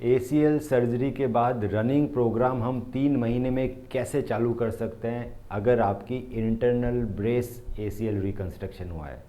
ACL surgery के बाद running programme हम 3 महीने में कैसे चालू कर सकते हैं अगर आपकी इंटरनल ब्रेस एसीएल रिकंस्ट्रक्शन हुआ है।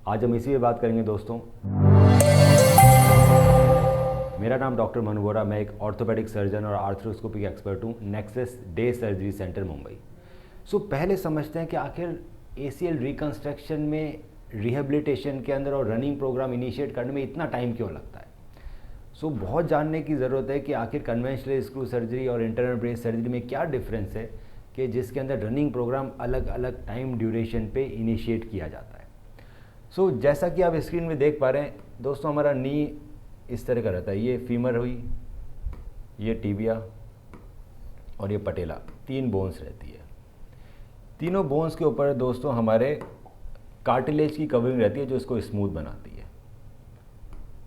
आज हम इसी पे बात करेंगे दोस्तों। मेरा नाम डॉक्टर मनु वोरा, मैं एक ऑर्थोपेडिक सर्जन और आर्थ्रोस्कोपिक एक्सपर्ट हूँ nexus day surgery centre Mumbai. पहले समझते हैं कि आखिर एसीएल रिकंस्ट्रक्शन में रिहेबिलिटेशन के अंदर और रनिंग प्रोग्राम इनिशिएट करने में इतना टाइम क्यों लगता है। बहुत जानने की ज़रूरत है कि आखिर कन्वेंशनल स्क्रू सर्जरी और इंटरनल ब्रेस सर्जरी में क्या डिफरेंस है कि जिसके अंदर रनिंग प्रोग्राम अलग अलग टाइम ड्यूरेशन पे इनिशिएट किया जाता है। जैसा कि आप स्क्रीन में देख पा रहे हैं दोस्तों, हमारा नी इस तरह का रहता है। ये फीमर हुई, ये टिबिया और ये पटेला, 3 बोन्स रहती है। तीनों बोन्स के ऊपर दोस्तों हमारे कार्टिलेज की कवरिंग रहती है जो इसको स्मूथ बनाती है।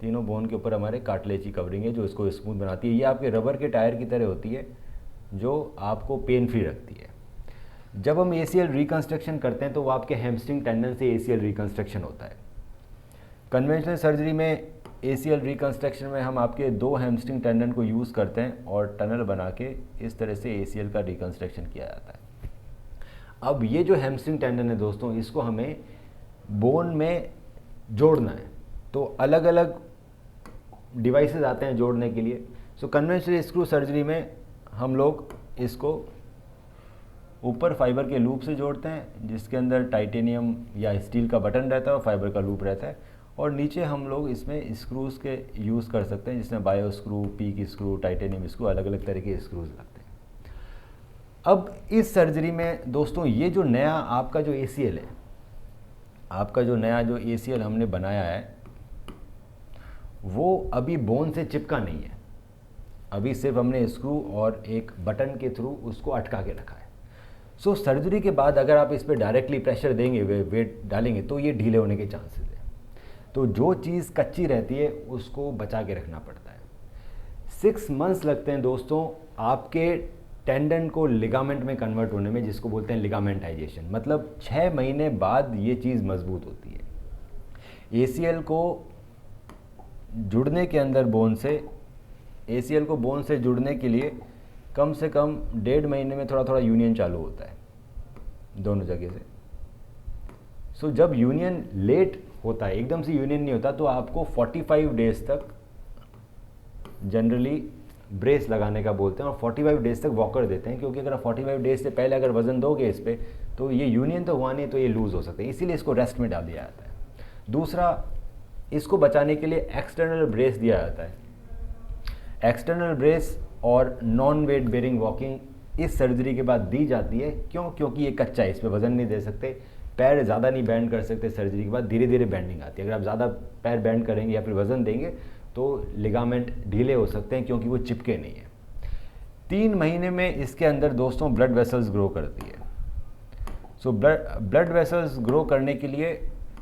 तीनों बोन के ऊपर हमारे कार्टिलेज की कवरिंग है जो इसको स्मूथ बनाती है। ये आपके रबर के टायर की तरह होती है जो आपको पेन फ्री रखती है। जब हम एसीएल रिकंस्ट्रक्शन करते हैं तो वो आपके हैमस्ट्रिंग टेंडन से एसीएल रिकंस्ट्रक्शन होता है। कन्वेंशनल सर्जरी में एसीएल रिकंस्ट्रक्शन में हम आपके 2 हैमस्ट्रिंग टेंडन को यूज़ करते हैं और टनल बना के इस तरह से एसीएल का रिकंस्ट्रक्शन किया जाता है। अब ये जो हैमस्ट्रिंग टेंडन है दोस्तों, इसको हमें बोन में जोड़ना है, तो अलग अलग डिवाइसेस आते हैं जोड़ने के लिए। कन्वेंशनल स्क्रू सर्जरी में हम लोग इसको ऊपर फाइबर के लूप से जोड़ते हैं जिसके अंदर टाइटेनियम या स्टील का बटन रहता है और फाइबर का लूप रहता है, और नीचे हम लोग इसमें स्क्रूज़ के यूज़ कर सकते हैं जिसमें bio screw, peak screw, titanium screw, अलग अलग तरह के स्क्रूज लगते हैं। अब इस सर्जरी में दोस्तों ये जो नया आपका जो एसीएल है, आपका जो नया जो एसीएल हमने बनाया है वो अभी बोन से चिपका नहीं है। अभी सिर्फ हमने स्क्रू और एक बटन के थ्रू उसको अटका के रखा है। सर्जरी के बाद अगर आप इस पर डायरेक्टली प्रेशर देंगे, वेट डालेंगे, तो ये ढीले होने के चांसेस है। तो जो चीज़ कच्ची रहती है उसको बचा के रखना पड़ता है। 6 मंथ्स लगते हैं दोस्तों आपके टेंडन को लिगामेंट में कन्वर्ट होने में, जिसको बोलते हैं लिगामेंटाइजेशन। मतलब 6 महीने बाद ये चीज़ मजबूत होती है। एसीएल को जुड़ने के अंदर बोन से, एसीएल को बोन से जुड़ने के लिए कम से कम 1.5 महीने में थोड़ा थोड़ा यूनियन चालू होता है दोनों जगह से। जब यूनियन लेट होता है, एकदम से यूनियन नहीं होता, तो आपको 45 डेज तक जनरली ब्रेस लगाने का बोलते हैं और 45 डेज तक वॉकर देते हैं, क्योंकि अगर 45 डेज से पहले अगर वजन दोगे इस पर तो ये यूनियन तो हुआ नहीं, तो ये लूज़ हो सकते हैं, इसीलिए इसको रेस्ट में डाल दिया जाता है। दूसरा, इसको बचाने के लिए एक्सटर्नल ब्रेस दिया जाता है। एक्सटर्नल ब्रेस और नॉन वेट बेरिंग वॉकिंग इस सर्जरी के बाद दी जाती है। क्यों? क्योंकि ये कच्चा है, इस पर वजन नहीं दे सकते, पैर ज़्यादा नहीं बैंड कर सकते। सर्जरी के बाद धीरे धीरे बैंडिंग आती है। अगर आप ज़्यादा पैर बैंड करेंगे या फिर वजन देंगे तो लिगामेंट ढीले हो सकते हैं क्योंकि वो चिपके नहीं है। 3 महीने में इसके अंदर दोस्तों ब्लड वेसल्स ग्रो करती है। ब्लड वेसल्स ग्रो करने के लिए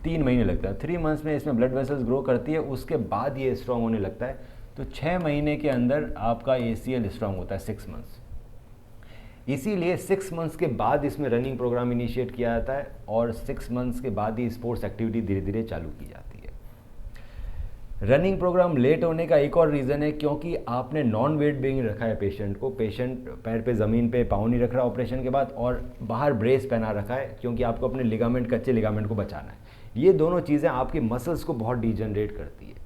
3 महीने लगता है। 3 मंथ्स में इसमें ब्लड वेसल्स ग्रो करती है, उसके बाद ये स्ट्रॉन्ग होने लगता है। तो 6 महीने के अंदर आपका एसीएल स्ट्रॉन्ग होता है, 6 मंथ्स। इसीलिए 6 मंथ्स के बाद इसमें रनिंग प्रोग्राम इनिशिएट किया जाता है और 6 मंथ्स के बाद ही स्पोर्ट्स एक्टिविटी धीरे धीरे चालू की जाती है। रनिंग प्रोग्राम लेट होने का एक और रीज़न है क्योंकि आपने नॉन वेट बेरिंग रखा है पेशेंट को। पेशेंट पैर पे ज़मीन पे पाँव नहीं रख रहा ऑपरेशन के बाद, और बाहर ब्रेस पहना रखा है क्योंकि आपको अपने लिगामेंट, कच्चे लिगामेंट को बचाना है। ये दोनों चीज़ें आपके मसल्स को बहुत डिजनरेट करती है।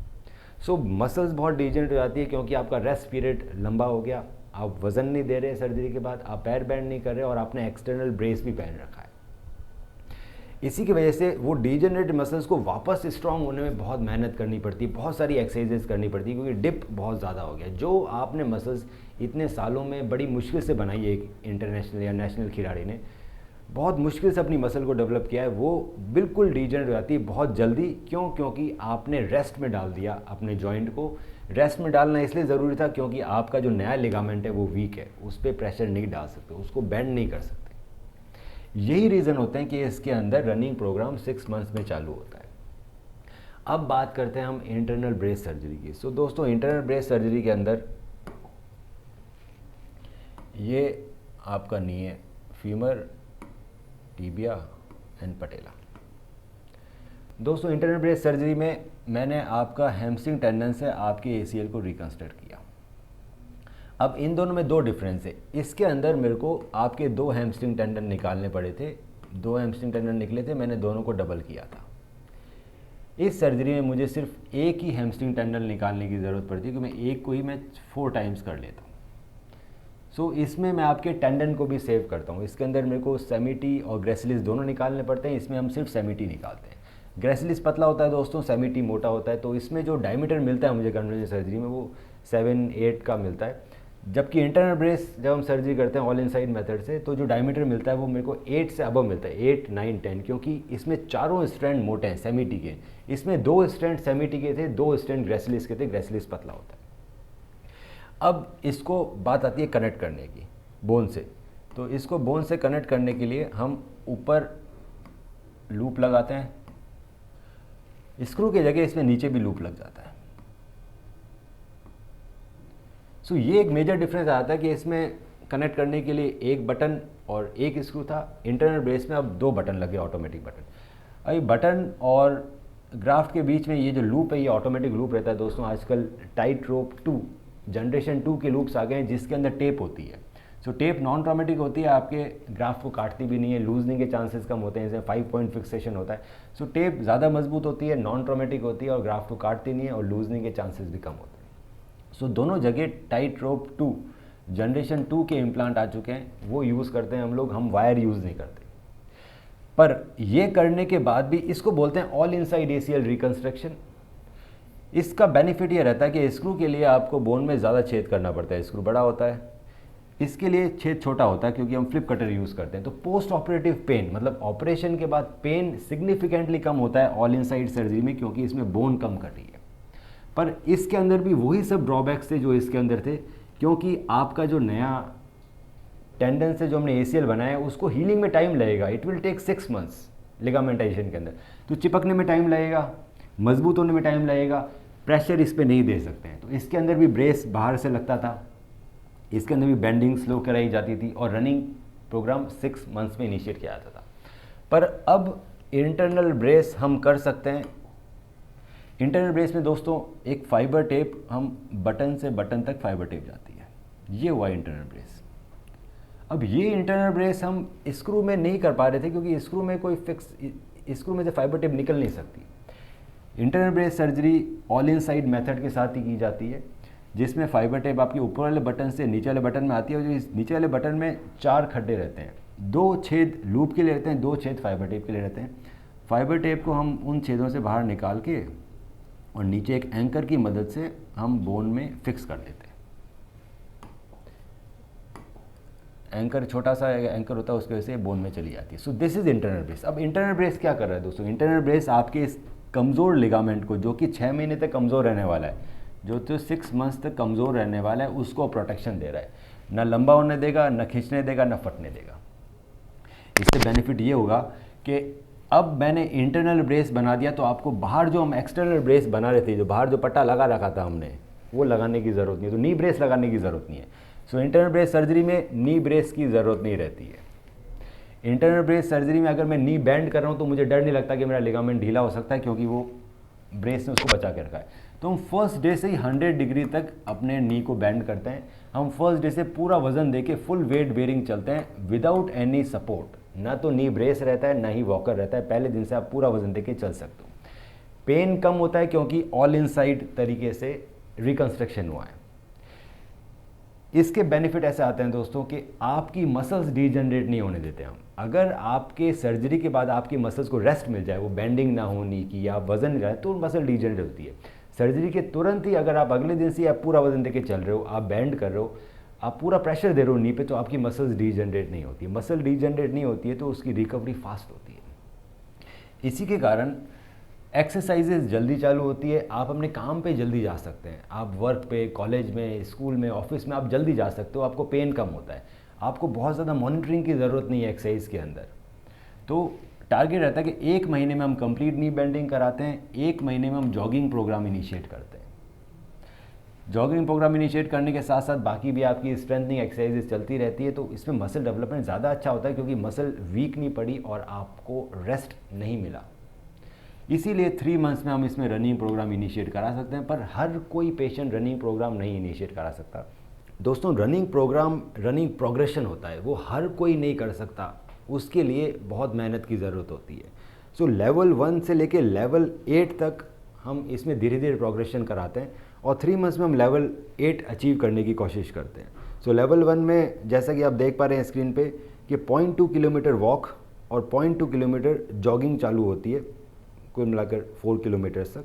मसल्स बहुत डिजनरेट हो जाती है क्योंकि आपका रेस्ट पीरियड लंबा हो गया, आप वज़न नहीं दे रहे सर्जरी के बाद, आप पैर बैंड नहीं कर रहे और आपने एक्सटर्नल ब्रेस भी पहन रखा है। इसी की वजह से वो डिजनरेट मसल्स को वापस स्ट्रांग होने में बहुत मेहनत करनी पड़ती है, बहुत सारी एक्सरसाइजेस करनी पड़ती है, क्योंकि डिप बहुत ज़्यादा हो गया। जो आपने मसल्स इतने सालों में बड़ी मुश्किल से बनाई है, एक इंटरनेशनल या नेशनल खिलाड़ी ने बहुत मुश्किल से अपनी मसल को डेवलप किया है, वो बिल्कुल डिजनरेट हो जाती है बहुत जल्दी। क्यों? क्योंकि आपने रेस्ट में डाल दिया अपने जॉइंट को। रेस्ट में डालना इसलिए ज़रूरी था क्योंकि आपका जो नया लिगामेंट है वो वीक है, उस पर प्रेशर नहीं डाल सकते, उसको बेंड नहीं कर सकते। यही रीज़न होते हैं कि इसके अंदर रनिंग प्रोग्राम 6 मंथ्स में चालू होता है। अब बात करते हैं हम इंटरनल ब्रेस सर्जरी की। दोस्तों, इंटरनल ब्रेस सर्जरी के अंदर ये आपका नी है, फीमर, टिबिया एंड पटेला। दोस्तों, इंटरनल ब्रेस सर्जरी में मैंने आपका हैमस्ट्रिंग टेंडन से आपके ACL को रिकंस्ट्रक्ट किया। अब इन दोनों में दो डिफरेंस है। इसके अंदर मेरे को आपके 2 हैमस्ट्रिंग टेंडन निकालने पड़े थे, 2 हैमस्ट्रिंग टेंडन निकले थे, मैंने दोनों को डबल किया था। इस सर्जरी में मुझे सिर्फ एक ही हैमस्ट्रिंग टेंडन निकालने की ज़रूरत पड़ती है, क्योंकि मैं एक को ही मैं 4 टाइम्स कर लेता हूँ। सो इसमें मैं आपके टेंडन को भी सेव करता हूँ। इसके अंदर मेरे को सेमिटी और ग्रेसिलिस दोनों निकालने पड़ते हैं, इसमें हम सिर्फ सेमिटी निकालते हैं। ग्रेसिलिस पतला होता है दोस्तों, सेमिटी मोटा होता है, तो इसमें जो डायमीटर मिलता है मुझे कन्वर्जन सर्जरी में वो 7-8 का मिलता है। जबकि इंटरनल ब्रेस जब हम सर्जरी करते हैं ऑल इनसाइड मेथड से, तो जो डायमीटर मिलता है वो मेरे को 8 से अबव मिलता है, 8, 9, 10, क्योंकि इसमें चारों स्ट्रैंड मोटे हैं सेमिटी के। इसमें 2 स्ट्रैंड सेमिटी के थे, 2 स्ट्रैंड ग्रेसिलिस के थे, ग्रेसिलिस पतला होता है। अब इसको बात आती है कनेक्ट करने की बोन से। तो इसको बोन से कनेक्ट करने के लिए हम ऊपर लूप लगाते हैं, स्क्रू की जगह इसमें नीचे भी लूप लग जाता है। सो ये एक मेजर डिफरेंस आता है कि इसमें कनेक्ट करने के लिए एक बटन और एक स्क्रू था, इंटरनल ब्रेस में अब 2 बटन लगे, ऑटोमेटिक बटन। अभी बटन और ग्राफ्ट के बीच में ये जो लूप है ये ऑटोमेटिक लूप रहता है दोस्तों। आजकल टाइट रोप 2 जनरेशन 2 के लूप्स आ गए हैं जिसके अंदर टेप होती है। सो टेप नॉन ट्रॉमेटिक होती है, आपके ग्राफ्ट को काटती भी नहीं है, लूजनिंग के चांसेस कम होते हैं, इसमें 5 पॉइंट फिक्सेशन होता है। सो टेप ज़्यादा मजबूत होती है, नॉन ट्रॉमेटिक होती है और ग्राफ्ट को काटती नहीं है और लूजनिंग के चांसेस भी कम होते हैं। सो दोनों जगह टाइट रोप 2 जनरेशन 2 के इम्प्लांट आ चुके हैं, वो यूज़ करते हैं हम लोग, हम वायर यूज़ नहीं करते। पर ये करने के बाद भी इसको बोलते हैं ऑल इनसाइड ACL रिकंस्ट्रक्शन। इसका बेनिफिट ये रहता है कि स्क्रू के लिए आपको बोन में ज़्यादा छेद करना पड़ता है, स्क्रू बड़ा होता है, इसके लिए छेद छोटा होता है क्योंकि हम फ्लिप कटर यूज़ करते हैं। तो पोस्ट ऑपरेटिव पेन, मतलब ऑपरेशन के बाद पेन सिग्निफिकेंटली कम होता है ऑल इनसाइड सर्जरी में, क्योंकि इसमें बोन कम कर रही है। पर इसके अंदर भी वही सब ड्रॉबैक्स थे जो इसके अंदर थे, क्योंकि आपका जो नया टेंडन से जो हमने ACL बनाया है उसको हीलिंग में टाइम लगेगा। इट विल टेक 6 मंथ्स लिगामेंटाइजेशन के अंदर। तो चिपकने में टाइम लगेगा, मजबूत होने में टाइम लगेगा, प्रेशर इस पर नहीं दे सकते हैं। तो इसके अंदर भी ब्रेस बाहर से लगता था, इसके अंदर भी बेंडिंग स्लो कराई जाती थी और रनिंग प्रोग्राम 6 मंथ्स में इनिशिएट किया जाता था। पर अब इंटरनल ब्रेस हम कर सकते हैं। इंटरनल ब्रेस में दोस्तों एक फाइबर टेप, हम बटन से बटन तक फाइबर टेप जाती है, ये हुआ इंटरनल ब्रेस। अब ये इंटरनल ब्रेस हम स्क्रू में नहीं कर पा रहे थे क्योंकि स्क्रू में कोई फिक्स, स्क्रू में से फाइबर टेप निकल नहीं सकती। Internal brace surgery all inside method के साथ ही की जाती है, जिसमें फाइबर टेप आपके ऊपर वाले बटन से नीचे वाले बटन में आती है। और जो नीचे वाले बटन में 4 खड्डे रहते हैं, 2 छेद लूप के लिए रहते हैं, 2 छेद फाइबर टेप के लिए रहते हैं। फाइबर टेप को हम उन छेदों से बाहर निकाल के और नीचे एक एंकर की मदद से हम बोन में फिक्स कर देते हैं। एंकर छोटा सा एंकर होता है, उसकी वजह से बोन में चली जाती है। So this is internal brace. अब इंटरनल ब्रेस क्या कर रहा है दोस्तों? इंटरनल ब्रेस आपके इस कमज़ोर लिगामेंट को, जो कि 6 महीने तक कमज़ोर रहने वाला है, जो तो 6 मंथ्स तक कमज़ोर रहने वाला है, उसको प्रोटेक्शन दे रहा है। ना लंबा होने देगा, ना खींचने देगा, ना फटने देगा। इससे बेनिफिट ये होगा कि अब मैंने इंटरनल ब्रेस बना दिया तो आपको बाहर जो हम एक्सटर्नल ब्रेस बना रहे थे, जो बाहर जो पट्टा लगा रखा था हमने, वो लगाने की ज़रूरत नहीं है। तो नी ब्रेस लगाने की ज़रूरत नहीं है। सो इंटरनल ब्रेस सर्जरी में नी ब्रेस की ज़रूरत नहीं रहती है। इंटरनल ब्रेस सर्जरी में अगर मैं नी बैंड कर रहा हूँ तो मुझे डर नहीं लगता कि मेरा लिगामेंट ढीला हो सकता है, क्योंकि वो ब्रेस ने उसको बचा के रखा है। तो हम फर्स्ट डे से ही 100 डिग्री तक अपने नी को बैंड करते हैं। हम फर्स्ट डे से पूरा वजन देके फुल वेट बेयरिंग चलते हैं विदाउट एनी सपोर्ट। ना तो नी ब्रेस रहता है, ना ही वॉकर रहता है। पहले दिन से आप पूरा वजन देके चल सकते हो। पेन कम होता है क्योंकि ऑल इनसाइड तरीके से रिकंस्ट्रक्शन हुआ है। इसके बेनिफिट ऐसे आते हैं दोस्तों कि आपकी मसल्स डीजनरेट नहीं होने देते हम। अगर आपके सर्जरी के बाद आपकी मसल्स को रेस्ट मिल जाए, वो बेंडिंग ना होने की या वजन नहीं रहे, तो मसल डीजनरेट होती है। सर्जरी के तुरंत ही अगर आप अगले दिन से आप पूरा वजन देके चल रहे हो, आप बैंड कर रहे हो, आप पूरा प्रेशर दे रहे हो नी पे, तो आपकी मसल्स डीजनरेट नहीं होती है। मसल डीजनरेट नहीं होती है तो उसकी रिकवरी फास्ट होती है। इसी के कारण एक्सरसाइजेज जल्दी चालू होती है। आप अपने काम पे जल्दी जा सकते हैं। आप वर्क पे, कॉलेज में, स्कूल में, ऑफिस में आप जल्दी जा सकते हो। आपको पेन कम होता है। आपको बहुत ज़्यादा मॉनिटरिंग की ज़रूरत नहीं है एक्सरसाइज के अंदर। तो टारगेट रहता है कि 1 महीने में हम कंप्लीट नी बेंडिंग कराते हैं, 1 महीने में हम जॉगिंग प्रोग्राम इनिशिएट करते हैं। जॉगिंग प्रोग्राम इनिशिएट करने के साथ साथ बाकी भी आपकी स्ट्रेंथनिंग एक्सरसाइजेज चलती रहती है। तो इसमें मसल डेवलपमेंट ज़्यादा अच्छा होता है क्योंकि मसल वीक नहीं पड़ी और आपको रेस्ट नहीं मिला। इसीलिए 3 मंथ्स में हम इसमें रनिंग प्रोग्राम इनिशिएट करा सकते हैं, पर हर कोई पेशेंट रनिंग प्रोग्राम नहीं इनिशिएट करा सकता। दोस्तों, रनिंग प्रोग्राम रनिंग प्रोग्रेशन होता है, वो हर कोई नहीं कर सकता, उसके लिए बहुत मेहनत की ज़रूरत होती है। सो लेवल 1 से लेके लेवल 8 तक हम इसमें धीरे धीरे प्रोग्रेशन कराते हैं और 3 मंथ्स में हम लेवल 8 अचीव करने की कोशिश करते हैं। सो लेवल 1 में जैसा कि आप देख पा रहे हैं स्क्रीन पे कि 0.2 किलोमीटर वॉक और 0.2 किलोमीटर जॉगिंग चालू होती है, कुल मिलाकर 4 किलोमीटर्स तक,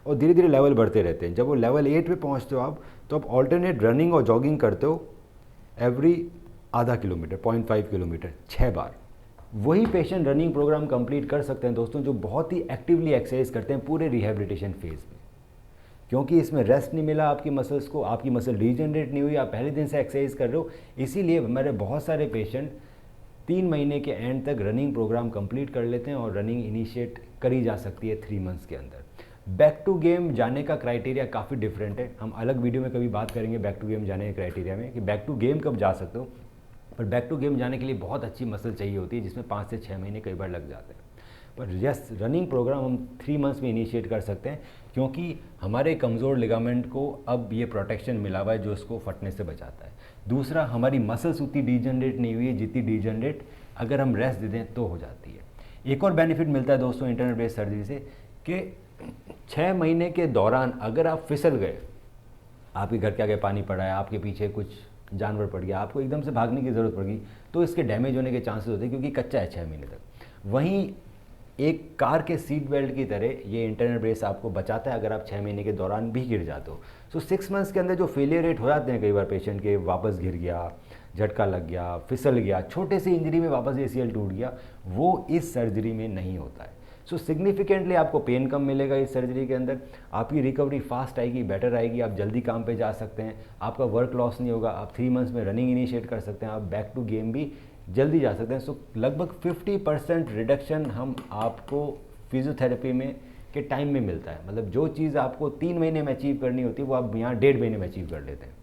और धीरे धीरे लेवल बढ़ते रहते हैं। जब वो लेवल 8 पे पहुंचते हो आप, तो आप ऑल्टरनेट रनिंग और जॉगिंग करते हो एवरी आधा किलोमीटर, 0.5 किलोमीटर 6 बार। वही पेशेंट रनिंग प्रोग्राम कंप्लीट कर सकते हैं दोस्तों जो बहुत ही एक्टिवली एक्सरसाइज करते हैं पूरे रिहेबिलिटेशन फेज़ में, क्योंकि इसमें रेस्ट नहीं मिला आपकी मसल्स को, आपकी मसल रीजनरेट नहीं हुई, आप पहले दिन से एक्सरसाइज कर रहे हो। इसीलिए मेरे बहुत सारे पेशेंट 3 महीने के एंड तक रनिंग प्रोग्राम कंप्लीट कर लेते हैं और रनिंग इनिशिएट करी जा सकती है 3 मंथ्स के अंदर। बैक टू गेम जाने का क्राइटेरिया काफ़ी डिफरेंट है, हम अलग वीडियो में कभी बात करेंगे बैक टू गेम जाने के क्राइटेरिया में कि बैक टू गेम कब जा सकते हो। पर बैक टू गेम जाने के लिए बहुत अच्छी मसल चाहिए होती है जिसमें 5 से 6 महीने कई बार लग जाते हैं। पर यस, रनिंग प्रोग्राम हम 3 मंथ्स में इनिशिएट कर सकते हैं, क्योंकि हमारे कमज़ोर लिगामेंट को अब ये प्रोटेक्शन मिला हुआ है जो उसको फटने से बचाता है। दूसरा, हमारी मसल्स उतनी डिजनरेट नहीं हुई है जितनी डिजनरेट अगर हम रेस्ट दे दें तो हो जाती है। एक और बेनिफिट मिलता है दोस्तों इंटरनल ब्रेस सर्जरी से कि 6 महीने के दौरान अगर आप फिसल गए, आपके घर के आगे पानी पड़ा है, आपके पीछे कुछ जानवर पड़ गया, आपको एकदम से भागने की ज़रूरत पड़ गई, तो इसके डैमेज होने के चांसेस होते हैं क्योंकि कच्चा है 6 महीने तक। वहीं एक कार के सीट बेल्ट की तरह ये इंटरनल ब्रेस आपको बचाता है अगर आप 6 महीने के दौरान भी गिर जाते हो। सो 6 मंथ्स के अंदर जो फेलियर रेट हो जाते हैं कई बार पेशेंट के, वापस गिर गया, झटका लग गया, फिसल गया, छोटे से इंजरी में वापस ACL टूट गया, वो इस सर्जरी में नहीं होता है। सो सिग्निफिकेंटली आपको पेन कम मिलेगा इस सर्जरी के अंदर, आपकी रिकवरी फास्ट आएगी, बेटर आएगी, आप जल्दी काम पे जा सकते हैं, आपका वर्क लॉस नहीं होगा, आप 3 मंथ्स में रनिंग इनिशिएट कर सकते हैं, आप बैक टू गेम भी जल्दी जा सकते हैं। सो लगभग 50% रिडक्शन हम आपको फिजियोथेरेपी में के टाइम में मिलता है। मतलब जो चीज़ आपको 3 महीने में अचीव करनी होती है वो आप यहाँ 1.5 महीने में अचीव कर लेते हैं।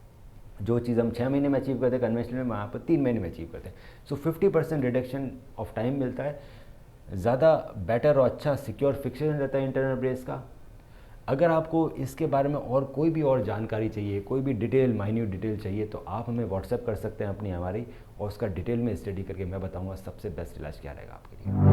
जो चीज़ हम 6 महीने में अचीव करते हैं कन्वेंशनल में, वहाँ पर 3 महीने में अचीव करते हैं। सो 50% रिडक्शन ऑफ टाइम मिलता है, ज़्यादा बेटर और अच्छा सिक्योर फिक्सेशन रहता है इंटरनल ब्रेस का। अगर आपको इसके बारे में और कोई भी और जानकारी चाहिए, कोई भी डिटेल, माइन्यूट डिटेल चाहिए, तो आप हमें व्हाट्सएप कर सकते हैं अपनी हमारी, और उसका डिटेल में स्टडी करके मैं बताऊंगा सबसे बेस्ट इलाज क्या रहेगा आपके लिए।